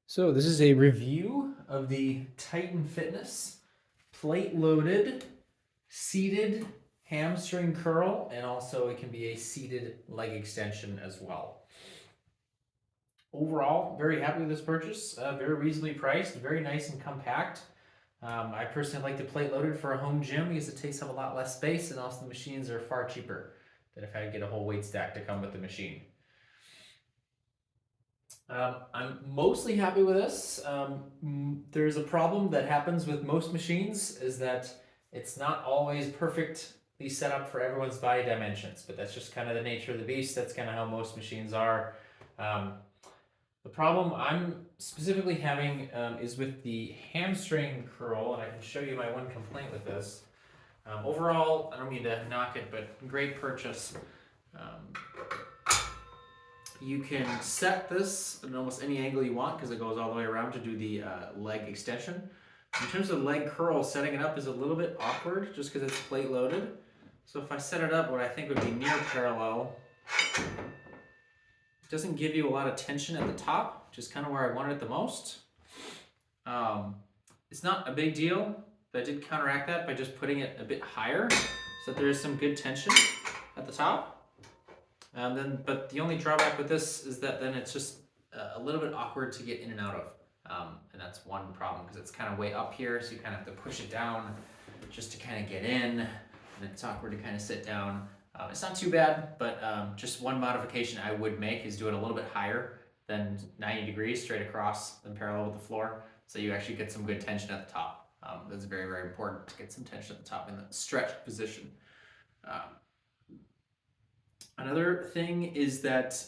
So this is a review of the Titan Fitness plate-loaded, seated hamstring curl, and also it can be a seated leg extension as well. Overall, very happy with this purchase. Very reasonably priced, very nice and compact. I personally like the plate-loaded for a home gym because it takes up a lot less space, and also the machines are far cheaper than if I had to get a whole weight stack to come with the machine. I'm mostly happy with this. There's a problem that happens with most machines is that it's not always perfectly set up for everyone's body dimensions, but that's just kind of the nature of the beast. That's kind of how most machines are. Um, the problem I'm specifically having is with the hamstring curl, and I can show you my one complaint with this. Overall, I don't mean to knock it, but great purchase. You can set this in almost any angle you want because it goes all the way around to do the leg extension. In terms of leg curl, setting it up is a little bit awkward just because it's plate loaded. So if I set it up what I think would be near parallel, it doesn't give you a lot of tension at the top, which is kind of where I want it the most. It's not a big deal, but I did counteract that by just putting it a bit higher so that there is some good tension at the top. But the only drawback with this is that then it's just a little bit awkward to get in and out of. And that's one problem because it's kind of way up here, so you kind of have to push it down just to kind of get in, and it's awkward to kind of sit down. It's not too bad, but just one modification I would make is do it a little bit higher than 90 degrees straight across and parallel with the floor, so you actually get some good tension at the top. That's very, very important to get some tension at the top in the stretched position. Another thing is that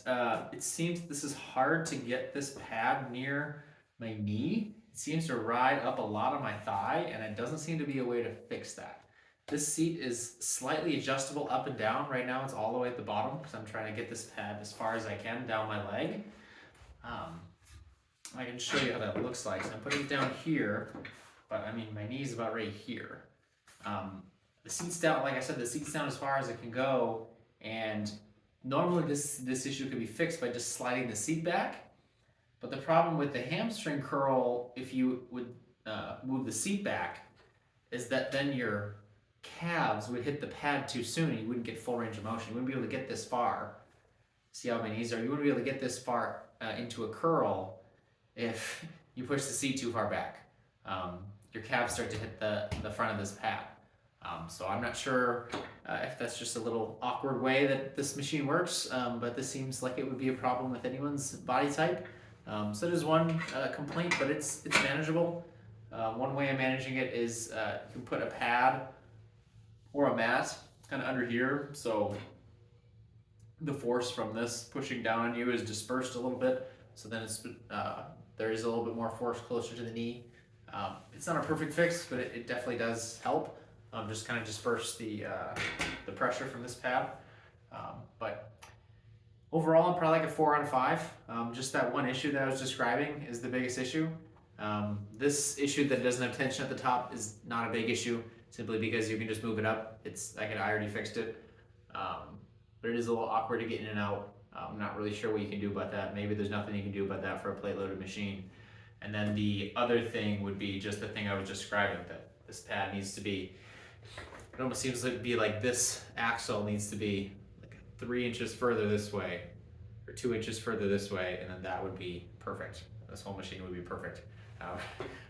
it seems this is hard to get this pad near my knee. It seems to ride up a lot on my thigh, and it doesn't seem to be a way to fix that. This seat is slightly adjustable up and down. Right now it's all the way at the bottom because I'm trying to get this pad as far as I can down my leg. I can show you how that looks like. So I'm putting it down here, but I mean my knee's about right here. The seat's down, like I said, the seat's down as far as it can go. And normally this issue could be fixed by just sliding the seat back. But the problem with the hamstring curl, if you would move the seat back, is that then your calves would hit the pad too soon and you wouldn't get full range of motion. You wouldn't be able to get this far. See how my knees are? You wouldn't be able to get this far into a curl if you push the seat too far back. Your calves start to hit the front of this pad. So I'm not sure if that's just a little awkward way that this machine works, but this seems like it would be a problem with anyone's body type. So there's one complaint, but it's manageable. One way of managing it is you can put a pad or a mat kind of under here, so the force from this pushing down on you is dispersed a little bit, so then it's there is a little bit more force closer to the knee. It's not a perfect fix, but it definitely does help. Just kind of disperse the pressure from this pad. But overall, I'm probably like a 4 out of 5. Just that one issue that I was describing is the biggest issue. This issue that doesn't have tension at the top is not a big issue, simply because you can just move it up. I already fixed it. But it is a little awkward to get in and out. I'm not really sure what you can do about that. Maybe there's nothing you can do about that for a plate-loaded machine. And then the other thing would be just the thing I was describing, that this pad needs to be, it almost seems to be like this axle needs to be like 3 inches further this way, or 2 inches further this way, and then that would be perfect. This whole machine would be perfect.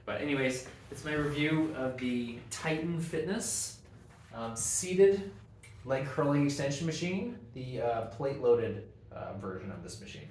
But anyways, it's my review of the Titan Fitness seated leg curling extension machine, the plate-loaded version of this machine.